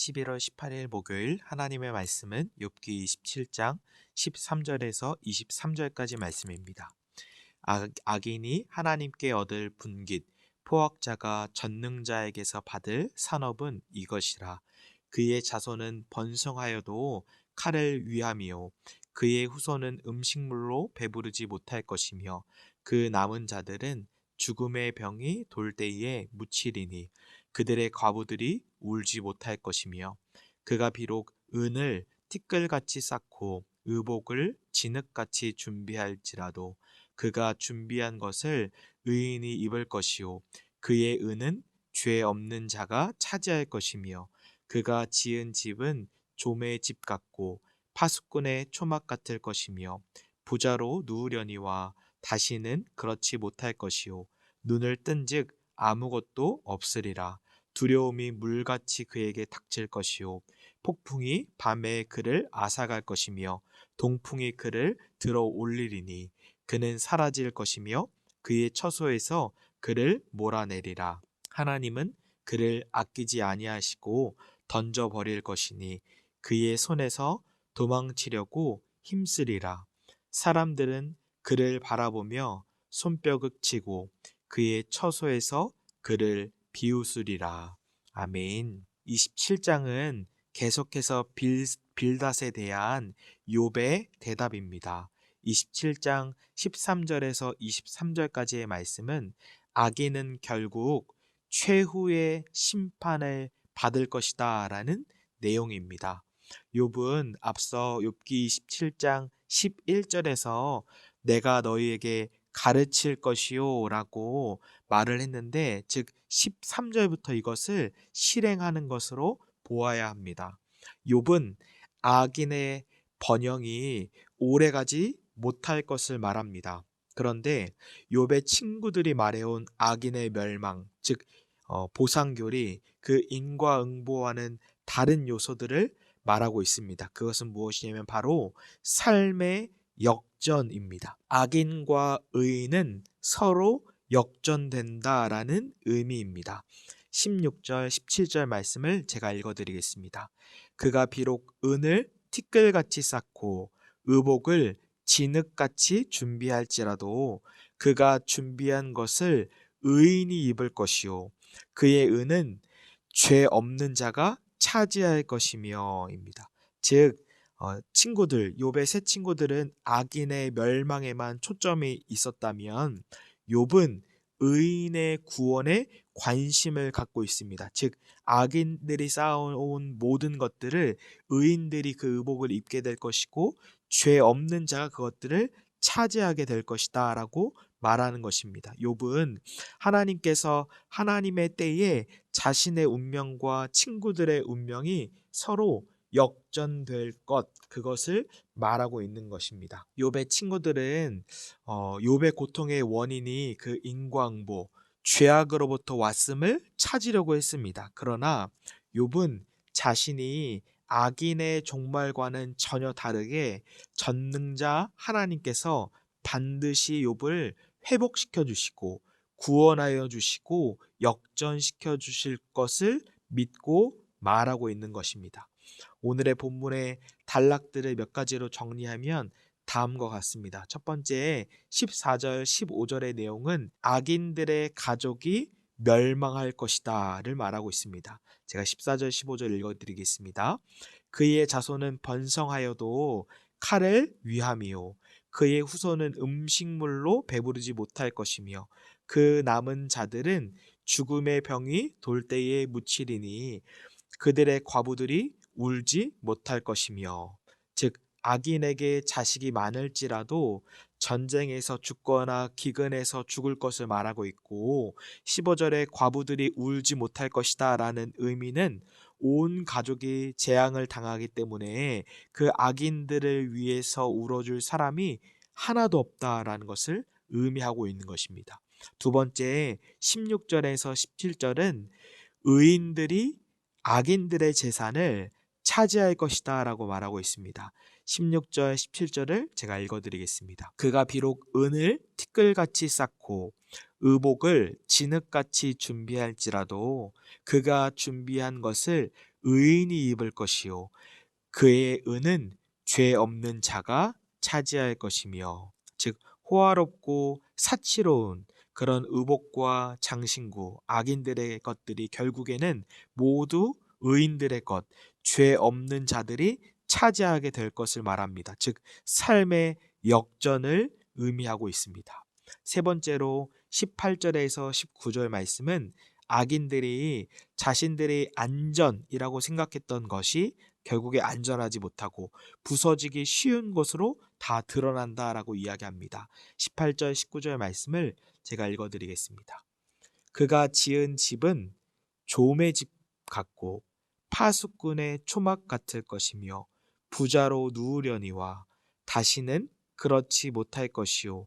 11월 18일 목요일 하나님의 말씀은 욥기 27장 13절에서 23절까지 말씀입니다. 악인이 하나님께 얻을 분깃, 포악자가 전능자에게서 받을 산업은 이것이라. 그의 자손은 번성하여도 칼을 위함이요 그의 후손은 음식물로 배부르지 못할 것이며 그 남은 자들은 죽음의 병이 돌 때에 묻히리니 그들의 과부들이 울지 못할 것이며 그가 비록 은을 티끌같이 쌓고 의복을 진흙같이 준비할지라도 그가 준비한 것을 의인이 입을 것이요 그의 은은 죄 없는 자가 차지할 것이며 그가 지은 집은 조매의 집 같고 파수꾼의 초막 같을 것이며 부자로 누우려니와 다시는 그렇지 못할 것이요 눈을 뜬즉 아무것도 없으리라. 두려움이 물같이 그에게 닥칠 것이요 폭풍이 밤에 그를 앗아갈 것이며 동풍이 그를 들어 올리리니 그는 사라질 것이며 그의 처소에서 그를 몰아내리라. 하나님은 그를 아끼지 아니하시고 던져버릴 것이니 그의 손에서 도망치려고 힘쓰리라. 사람들은 그를 바라보며 손뼉을 치고 그의 처소에서 그를 비웃으리라. 아멘. 27장은 계속해서 빌닷에 대한 욥의 대답입니다. 27장 13절에서 23절까지의 말씀은 악인은 결국 최후의 심판을 받을 것이다 라는 내용입니다. 욥은 앞서 욥기 27장 11절에서 내가 너희에게 가르칠 것이요 라고 말을 했는데, 즉 13절부터 이것을 실행하는 것으로 보아야 합니다. 욥은 악인의 번영이 오래가지 못할 것을 말합니다. 그런데 욥의 친구들이 말해온 악인의 멸망, 즉 보상교리, 그 인과응보와는 다른 요소들을 말하고 있습니다. 그것은 무엇이냐면 바로 삶의 역전입니다. 악인과 의인은 서로 역전된다라는 의미입니다. 16절, 17절 말씀을 제가 읽어드리겠습니다. 그가 비록 은을 티끌같이 쌓고 의복을 진흙같이 준비할지라도 그가 준비한 것을 의인이 입을 것이요 그의 은은 죄 없는 자가 차지할 것이며 입니다. 즉 친구들, 욥의 세 친구들은 악인의 멸망에만 초점이 있었다면 욥은 의인의 구원에 관심을 갖고 있습니다. 즉 악인들이 쌓아온 모든 것들을 의인들이 그 의복을 입게 될 것이고 죄 없는 자가 그것들을 차지하게 될 것이다 라고 말하는 것입니다. 욥은 하나님께서 하나님의 때에 자신의 운명과 친구들의 운명이 서로 역전될 것, 그것을 말하고 있는 것입니다. 욥의 친구들은 욥의 고통의 원인이 그 인과응보, 죄악으로부터 왔음을 찾으려고 했습니다. 그러나 욥은 자신이 악인의 종말과는 전혀 다르게 전능자 하나님께서 반드시 욥을 회복시켜 주시고 구원하여 주시고 역전시켜 주실 것을 믿고 말하고 있는 것입니다. 오늘의 본문의 단락들을 몇 가지로 정리하면 다음과 같습니다. 첫 번째 14절 15절의 내용은 악인들의 가족이 멸망할 것이다를 말하고 있습니다. 제가 14절 15절 읽어드리겠습니다. 그의 자손은 번성하여도 칼을 위함이요 그의 후손은 음식물로 배부르지 못할 것이며 그 남은 자들은 죽음의 병이 돌 때에 묻히리니 그들의 과부들이 울지 못할 것이며, 즉 악인에게 자식이 많을지라도 전쟁에서 죽거나 기근에서 죽을 것을 말하고 있고 15절에 과부들이 울지 못할 것이다 라는 의미는 온 가족이 재앙을 당하기 때문에 그 악인들을 위해서 울어줄 사람이 하나도 없다라는 것을 의미하고 있는 것입니다. 두 번째 16절에서 17절은 의인들이 악인들의 재산을 차지할 것이다 라고 말하고 있습니다. 16절 17절을 제가 읽어드리겠습니다. 그가 비록 은을 티끌같이 쌓고 의복을 진흙같이 준비할지라도 그가 준비한 것을 의인이 입을 것이요 그의 은은 죄 없는 자가 차지할 것이며 즉 호화롭고 사치로운 그런 의복과 장신구 악인들의 것들이 결국에는 모두 의인들의 것, 죄 없는 자들이 차지하게 될 것을 말합니다. 즉 삶의 역전을 의미하고 있습니다. 세 번째로 18절에서 19절 말씀은 악인들이 자신들의 안전이라고 생각했던 것이 결국에 안전하지 못하고 부서지기 쉬운 것으로 다 드러난다라고 이야기합니다. 18절, 19절 말씀을 제가 읽어드리겠습니다. 그가 지은 집은 좀의 집 같고 파수꾼의 초막 같을 것이며 부자로 누우려니와 다시는 그렇지 못할 것이요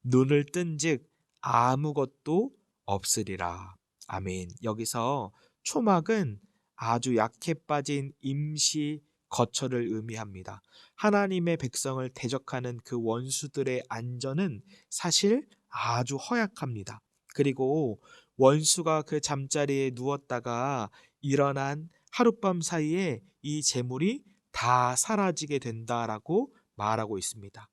눈을 뜬즉 아무것도 없으리라. 아멘. 여기서 초막은 아주 약해 빠진 임시 거처를 의미합니다. 하나님의 백성을 대적하는 그 원수들의 안전은 사실 아주 허약합니다. 그리고 원수가 그 잠자리에 누웠다가 일어난 하룻밤 사이에 이 재물이 다 사라지게 된다라고 말하고 있습니다.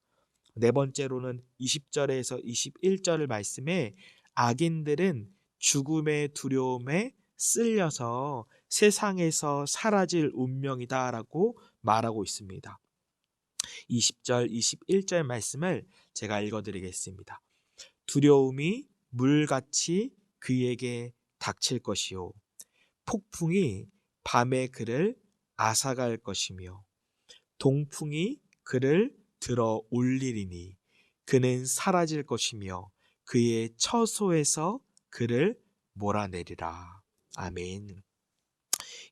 네 번째로는 20절에서 21절 말씀에 악인들은 죽음의 두려움에 쓸려서 세상에서 사라질 운명이다라고 말하고 있습니다. 20절, 21절 말씀을 제가 읽어드리겠습니다. 두려움이 물같이 그에게 닥칠 것이요 폭풍이 밤에 그를 앗아갈 것이며 동풍이 그를 들어 올리리니 그는 사라질 것이며 그의 처소에서 그를 몰아내리라. 아멘.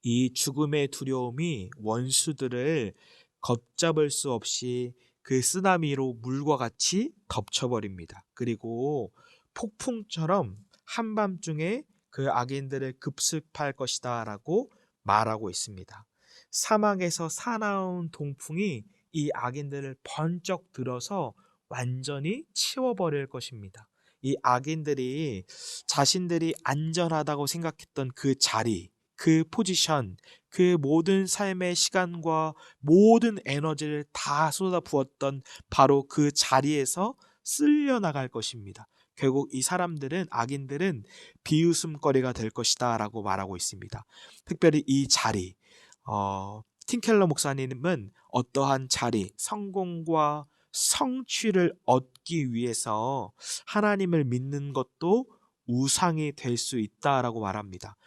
이 죽음의 두려움이 원수들을 걷잡을 수 없이 그 쓰나미로 물과 같이 덮쳐버립니다. 그리고 폭풍처럼 한밤중에 그 악인들을 급습할 것이다 라고 말하고 있습니다. 사막에서 사나운 동풍이 이 악인들을 번쩍 들어서 완전히 치워버릴 것입니다. 이 악인들이 자신들이 안전하다고 생각했던 그 자리, 그 포지션, 그 모든 삶의 시간과 모든 에너지를 다 쏟아부었던 바로 그 자리에서 쓸려 나갈 것입니다. 결국 이 사람들은 악인들은 비웃음거리가 될 것이다 라고 말하고 있습니다. 특별히 이 자리, 팀켈러 목사님은 어떠한 자리, 성공과 성취를 얻기 위해서 하나님을 믿는 것도 우상이 될 수 있다라고 말합니다.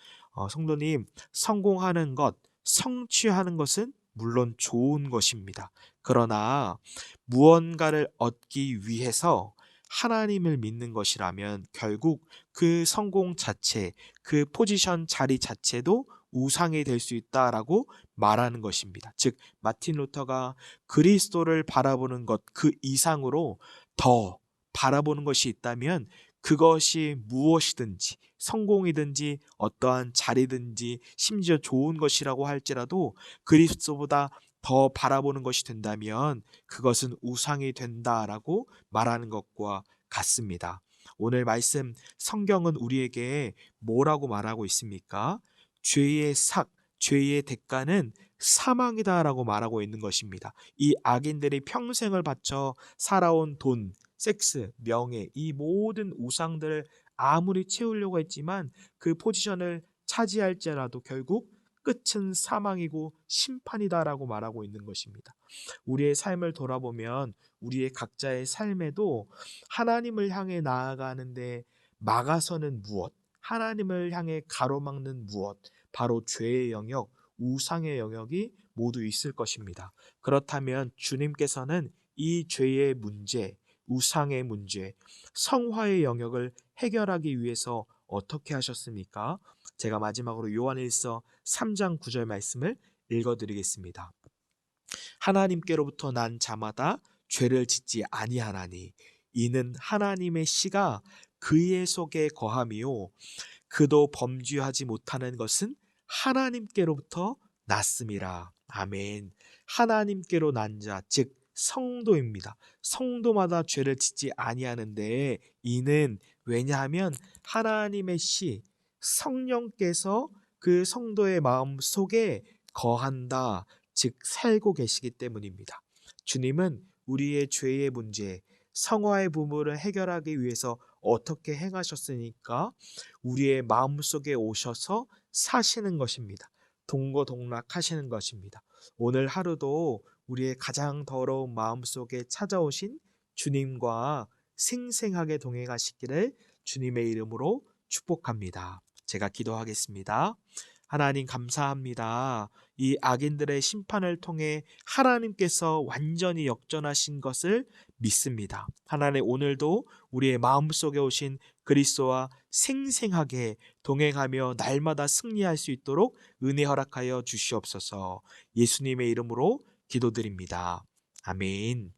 성도님, 성공하는 것, 성취하는 것은 물론 좋은 것입니다. 그러나 무언가를 얻기 위해서 하나님을 믿는 것이라면 결국 그 성공 자체, 그 포지션 자리 자체도 우상이 될 수 있다라고 말하는 것입니다. 즉 마틴 루터가 그리스도를 바라보는 것 그 이상으로 더 바라보는 것이 있다면 그것이 무엇이든지 성공이든지 어떠한 자리든지 심지어 좋은 것이라고 할지라도 그리스도보다 더 바라보는 것이 된다면 그것은 우상이 된다라고 말하는 것과 같습니다. 오늘 말씀 성경은 우리에게 뭐라고 말하고 있습니까? 죄의 삭, 죄의 대가는 사망이다라고 말하고 있는 것입니다. 이 악인들이 평생을 바쳐 살아온 돈, 섹스, 명예, 이 모든 우상들을 아무리 채우려고 했지만 그 포지션을 차지할지라도 결국 끝은 사망이고 심판이다라고 말하고 있는 것입니다. 우리의 삶을 돌아보면 우리의 각자의 삶에도 하나님을 향해 나아가는데 막아서는 무엇, 하나님을 향해 가로막는 무엇, 바로 죄의 영역, 우상의 영역이 모두 있을 것입니다. 그렇다면 주님께서는 이 죄의 문제, 우상의 문제, 성화의 영역을 해결하기 위해서 어떻게 하셨습니까? 제가 마지막으로 요한일서 3장 9절 말씀을 읽어드리겠습니다. 하나님께로부터 난 자마다 죄를 짓지 아니하나니 이는 하나님의 씨가 그의 속에 거함이요 그도 범죄하지 못하는 것은 하나님께로부터 났음이라. 아멘. 하나님께로 난 자, 즉 성도입니다. 성도마다 죄를 짓지 아니하는데 이는 왜냐하면 하나님의 씨, 성령께서 그 성도의 마음 속에 거한다, 즉 살고 계시기 때문입니다. 주님은 우리의 죄의 문제, 성화의 부모를 해결하기 위해서 어떻게 행하셨으니까 우리의 마음 속에 오셔서 사시는 것입니다. 동고동락하시는 것입니다. 오늘 하루도 우리의 가장 더러운 마음 속에 찾아오신 주님과 생생하게 동행하시기를 주님의 이름으로 축복합니다. 제가 기도하겠습니다. 하나님 감사합니다. 이 악인들의 심판을 통해 하나님께서 완전히 역전하신 것을 믿습니다. 하나님 오늘도 우리의 마음속에 오신 그리스도와 생생하게 동행하며 날마다 승리할 수 있도록 은혜 허락하여 주시옵소서. 예수님의 이름으로 기도드립니다. 아멘.